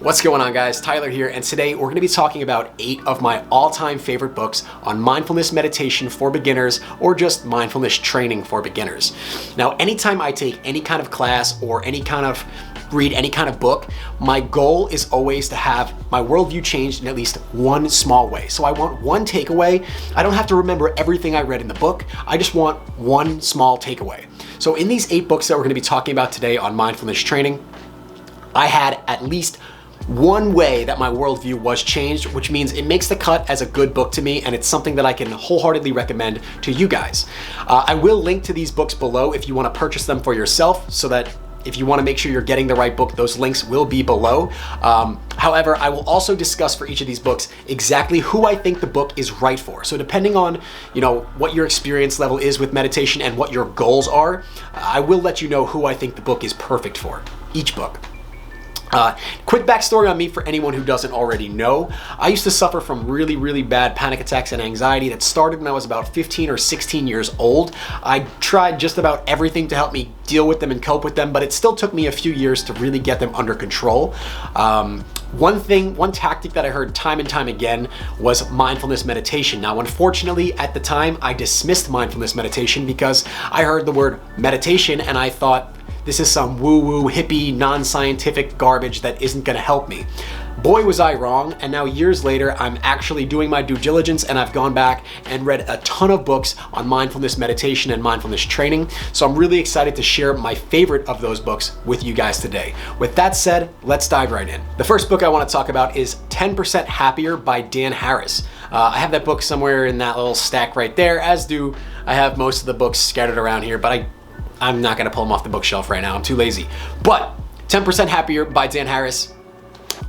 What's going on, guys? Tyler here, and today we're going to be talking about 8 of my all-time favorite books on mindfulness meditation for beginners or just mindfulness training for beginners. Now, anytime I take any kind of class or read any kind of book, my goal is always to have my worldview changed in at least one small way. So I want one takeaway. I don't have to remember everything I read in the book. I just want one small takeaway. So in these 8 books that we're going to be talking about today on mindfulness training, I had at least one way that my worldview was changed, which means it makes the cut as a good book to me, and it's something that I can wholeheartedly recommend to you guys. I will link to these books below if you want to purchase them for yourself, so that if you want to make sure you're getting the right book, those links will be below. However, I will also discuss for each of these books exactly who I think the book is right for. So depending on, what your experience level is with meditation and what your goals are, I will let you know who I think the book is perfect for, each book. Quick backstory on me for anyone who doesn't already know. I used to suffer from really bad panic attacks and anxiety that started when I was about 15 or 16 years old. I tried just about everything to help me deal with them and cope with them, but it still took me a few years to really get them under control. One tactic that I heard time and time again was mindfulness meditation. Now, unfortunately, at the time, I dismissed mindfulness meditation because I heard the word meditation and I thought, this is some woo-woo, hippie, non-scientific garbage that isn't gonna help me. Boy, was I wrong, and now years later, I'm actually doing my due diligence and I've gone back and read a ton of books on mindfulness meditation and mindfulness training, so I'm really excited to share my favorite of those books with you guys today. With that said, let's dive right in. The first book I wanna talk about is 10% Happier by Dan Harris. I have that book somewhere in that little stack right there, as do I have most of the books scattered around here, but I'm not gonna pull them off the bookshelf right now, I'm too lazy. But 10% Happier by Dan Harris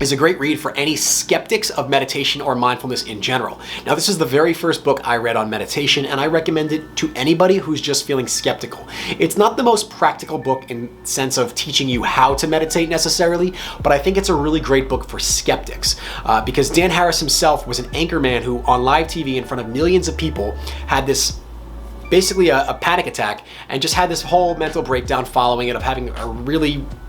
is a great read for any skeptics of meditation or mindfulness in general. Now, this is the very first book I read on meditation, and I recommend it to anybody who's just feeling skeptical. It's not the most practical book in sense of teaching you how to meditate necessarily, but I think it's a really great book for skeptics because Dan Harris himself was an anchorman who on live TV in front of millions of people had this basically a panic attack and just had this whole mental breakdown following it of having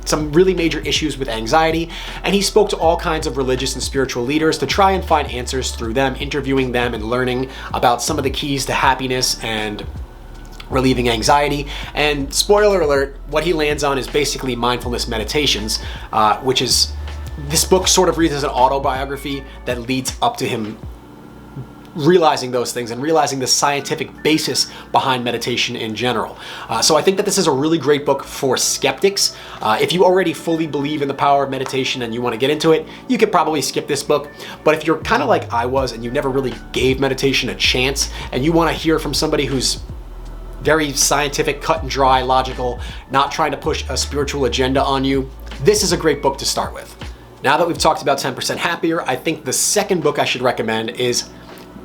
some really major issues with anxiety. And he spoke to all kinds of religious and spiritual leaders to try and find answers through them, interviewing them and learning about some of the keys to happiness and relieving anxiety. And spoiler alert, what he lands on is basically mindfulness meditations, which is, this book sort of reads as an autobiography that leads up to him realizing those things and realizing the scientific basis behind meditation in general. So I think that this is a really great book for skeptics. If you already fully believe in the power of meditation and you want to get into it, you could probably skip this book. But if you're kind of like I was and you never really gave meditation a chance and you want to hear from somebody who's very scientific, cut and dry, logical, not trying to push a spiritual agenda on you, this is a great book to start with. Now that we've talked about 10% Happier, I think the second book I should recommend is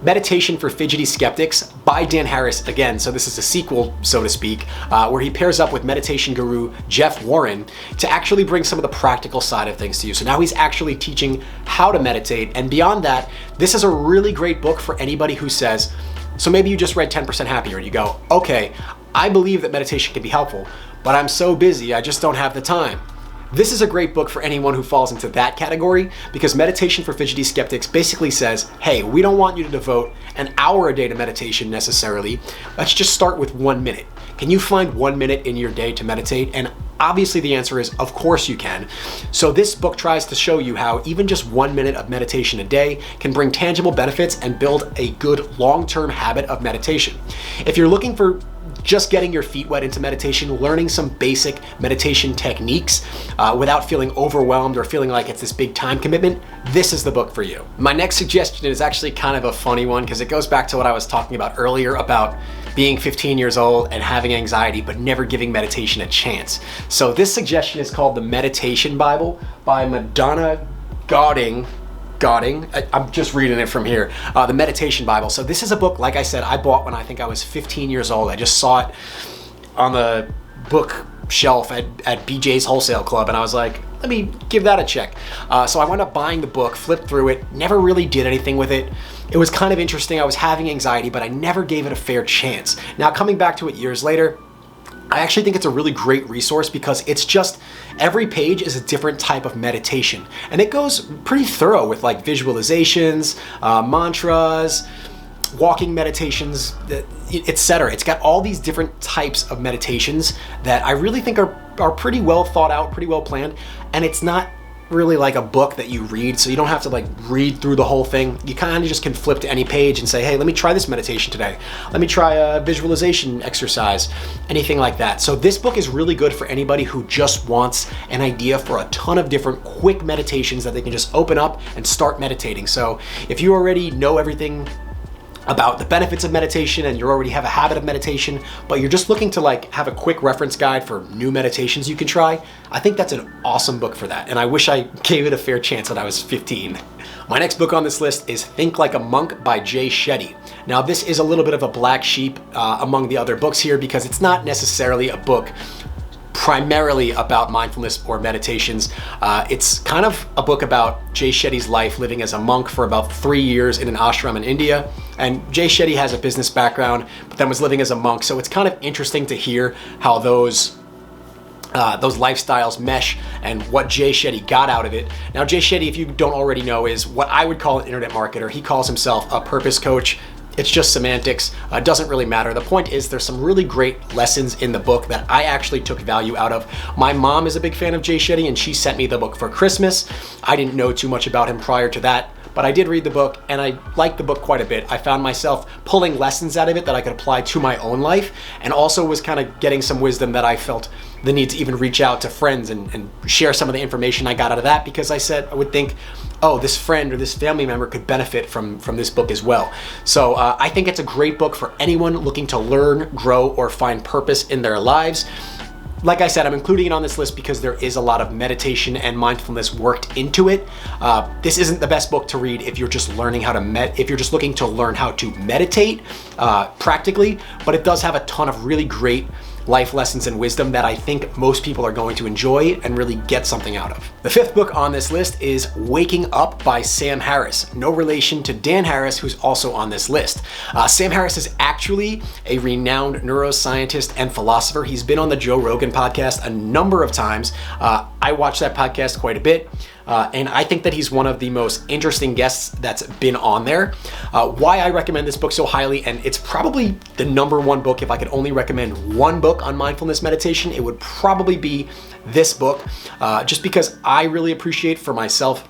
Meditation for Fidgety Skeptics by Dan Harris again. So this is a sequel, so to speak, where he pairs up with meditation guru Jeff Warren to actually bring some of the practical side of things to you. So now he's actually teaching how to meditate. And beyond that, this is a really great book for anybody who says, so maybe you just read 10% Happier and you go, okay, I believe that meditation can be helpful, but I'm so busy, I just don't have the time. This is a great book for anyone who falls into that category because Meditation for Fidgety Skeptics basically says, hey, we don't want you to devote an hour a day to meditation necessarily. Let's just start with 1 minute. Can you find 1 minute in your day to meditate? And obviously the answer is, of course you can. So this book tries to show you how even just 1 minute of meditation a day can bring tangible benefits and build a good long-term habit of meditation. If you're looking for just getting your feet wet into meditation, learning some basic meditation techniques without feeling overwhelmed or feeling like it's this big time commitment, this is the book for you. My next suggestion is actually kind of a funny one because it goes back to what I was talking about earlier about being 15 years old and having anxiety but never giving meditation a chance. So this suggestion is called The Meditation Bible by Madonna Gauding. I'm just reading it from here. The Meditation Bible. So this is a book, like I said, I bought when I think I was 15 years old. I just saw it on the bookshelf at BJ's Wholesale Club, and I was like, let me give that a check. So I wound up buying the book, flipped through it, never really did anything with it. It was kind of interesting. I was having anxiety, but I never gave it a fair chance. Now, coming back to it years later, I actually think it's a really great resource because it's just, every page is a different type of meditation. And it goes pretty thorough with like visualizations, mantras, walking meditations, etc. It's got all these different types of meditations that I really think are pretty well thought out, pretty well planned. And it's not really like a book that you read, so you don't have to like read through the whole thing. You kind of just can flip to any page and say, hey, let me try this meditation today. Let me try a visualization exercise, anything like that. So this book is really good for anybody who just wants an idea for a ton of different quick meditations that they can just open up and start meditating. So if you already know everything about the benefits of meditation and you already have a habit of meditation, but you're just looking to like have a quick reference guide for new meditations you can try, I think that's an awesome book for that. And I wish I gave it a fair chance when I was 15. My next book on this list is Think Like a Monk by Jay Shetty. Now this is a little bit of a black sheep among the other books here because it's not necessarily a book primarily about mindfulness or meditations. It's kind of a book about Jay Shetty's life living as a monk for about 3 years in an ashram in India. And Jay Shetty has a business background, but then was living as a monk. So it's kind of interesting to hear how those lifestyles mesh and what Jay Shetty got out of it. Now, Jay Shetty, if you don't already know, is what I would call an internet marketer. He calls himself a purpose coach. It's just semantics. It doesn't really matter. The point is there's some really great lessons in the book that I actually took value out of. My mom is a big fan of Jay Shetty and she sent me the book for Christmas. I didn't know too much about him prior to that, but I did read the book and I liked the book quite a bit. I found myself pulling lessons out of it that I could apply to my own life, and also was kind of getting some wisdom that I felt the need to even reach out to friends and share some of the information I got out of that, because I would think, oh, this friend or this family member could benefit from this book as well. So I think it's a great book for anyone looking to learn, grow, or find purpose in their lives. Like I said, I'm including it on this list because there is a lot of meditation and mindfulness worked into it. This isn't the best book to read if you're just learning how to if you're just looking to learn how to meditate practically, but it does have a ton of really great life lessons and wisdom that I think most people are going to enjoy and really get something out of. The fifth book on this list is Waking Up by Sam Harris. No relation to Dan Harris, who's also on this list. Sam Harris is actually a renowned neuroscientist and philosopher. He's been on the Joe Rogan podcast a number of times. I watch that podcast quite a bit. And I think that he's one of the most interesting guests that's been on there. Why I recommend this book so highly, and it's probably the number one book, if I could only recommend one book on mindfulness meditation, it would probably be this book, just because I really appreciate for myself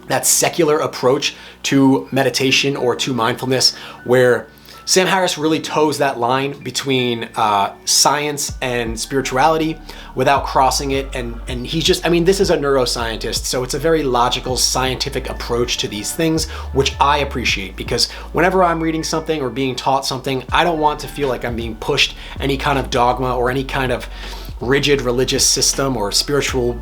that secular approach to meditation or to mindfulness, where Sam Harris really toes that line between science and spirituality without crossing it. And he's just, this is a neuroscientist, so it's a very logical, scientific approach to these things, which I appreciate, because whenever I'm reading something or being taught something, I don't want to feel like I'm being pushed any kind of dogma or any kind of rigid religious system or spiritual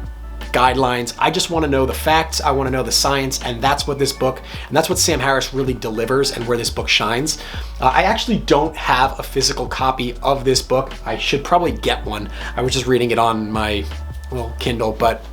guidelines. I just want to know the facts. I want to know the science, and that's what this book, and that's what Sam Harris really delivers, and where this book shines. I actually don't have a physical copy of this book. I should probably get one. I was just reading it on my little Kindle, but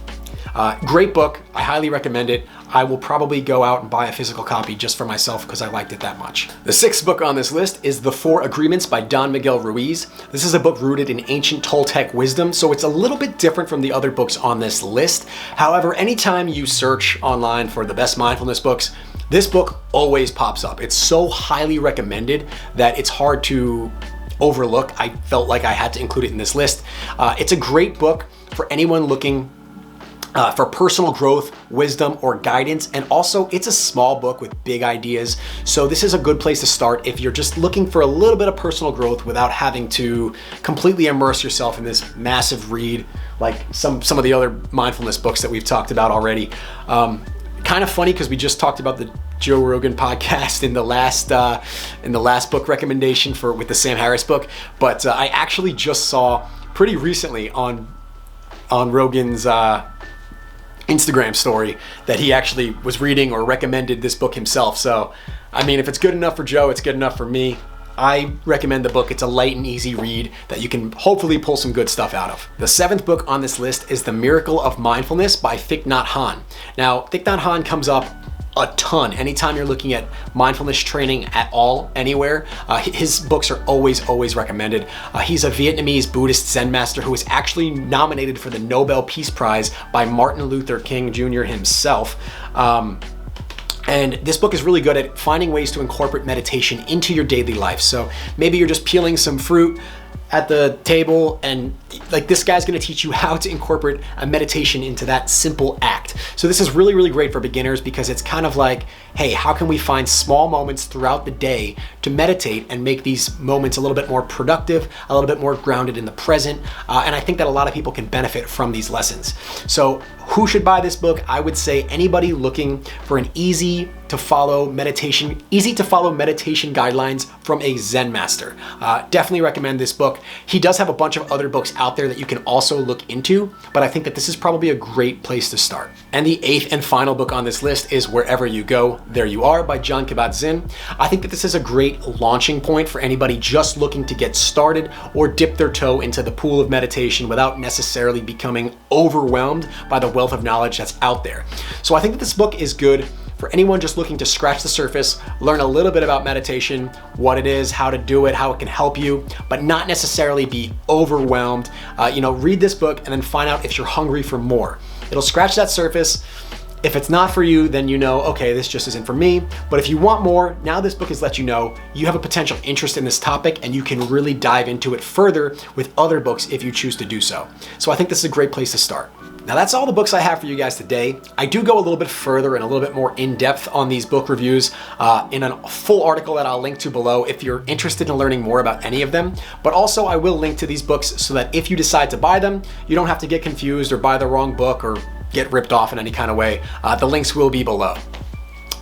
great book. I highly recommend it. I will probably go out and buy a physical copy just for myself because I liked it that much. The sixth book on this list is The Four Agreements by Don Miguel Ruiz. This is a book rooted in ancient Toltec wisdom, so it's a little bit different from the other books on this list. However, anytime you search online for the best mindfulness books, this book always pops up. It's so highly recommended that it's hard to overlook. I felt like I had to include it in this list. It's a great book for anyone looking for personal growth, wisdom, or guidance. And also, it's a small book with big ideas. So this is a good place to start if you're just looking for a little bit of personal growth without having to completely immerse yourself in this massive read like some of the other mindfulness books that we've talked about already. Kind of funny because we just talked about the Joe Rogan podcast in the last book recommendation with the Sam Harris book, but I actually just saw pretty recently on Rogan's Instagram story that he actually was reading or recommended this book himself. So, if it's good enough for Joe, it's good enough for me. I recommend the book. It's a light and easy read that you can hopefully pull some good stuff out of. The seventh book on this list is The Miracle of Mindfulness by Thich Nhat Hanh. Now, Thich Nhat Hanh comes up a ton. Anytime you're looking at mindfulness training at all, anywhere, his books are always recommended. He's a Vietnamese Buddhist Zen master who was actually nominated for the Nobel Peace Prize by Martin Luther King Jr. himself. And this book is really good at finding ways to incorporate meditation into your daily life. So maybe you're just peeling some fruit at the table, and like this guy's gonna teach you how to incorporate a meditation into that simple act. So this is really great for beginners because it's kind of like, hey, how can we find small moments throughout the day to meditate and make these moments a little bit more productive, a little bit more grounded in the present? And I think that a lot of people can benefit from these lessons. So who should buy this book? I would say anybody looking for an easy to follow meditation guidelines from a Zen master. Definitely recommend this book. He does have a bunch of other books out there that you can also look into, but I think that this is probably a great place to start. And the 8th and final book on this list is Wherever You Go, There You Are by Jon Kabat-Zinn. I think that this is a great launching point for anybody just looking to get started or dip their toe into the pool of meditation without necessarily becoming overwhelmed by the wealth of knowledge that's out there. So I think that this book is good for anyone just looking to scratch the surface, learn a little bit about meditation, what it is, how to do it, how it can help you, but not necessarily be overwhelmed. Read this book and then find out if you're hungry for more. It'll scratch that surface. If it's not for you, then you know, okay, this just isn't for me. But if you want more, now this book has let you know you have a potential interest in this topic and you can really dive into it further with other books if you choose to do so. So I think this is a great place to start. Now that's all the books I have for you guys today. I do go a little bit further and a little bit more in depth on these book reviews in a full article that I'll link to below if you're interested in learning more about any of them. But also I will link to these books so that if you decide to buy them, you don't have to get confused or buy the wrong book or get ripped off in any kind of way. The links will be below.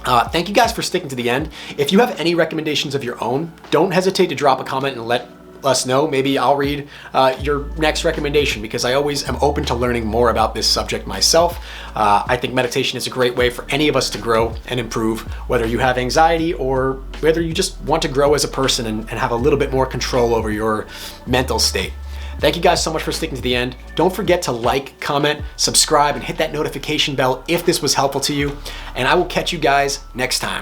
Thank you guys for sticking to the end. If you have any recommendations of your own, don't hesitate to drop a comment and let us know. Maybe I'll read your next recommendation because I always am open to learning more about this subject myself. I think meditation is a great way for any of us to grow and improve, whether you have anxiety or whether you just want to grow as a person and have a little bit more control over your mental state. Thank you guys so much for sticking to the end. Don't forget to like, comment, subscribe, and hit that notification bell if this was helpful to you. And I will catch you guys next time.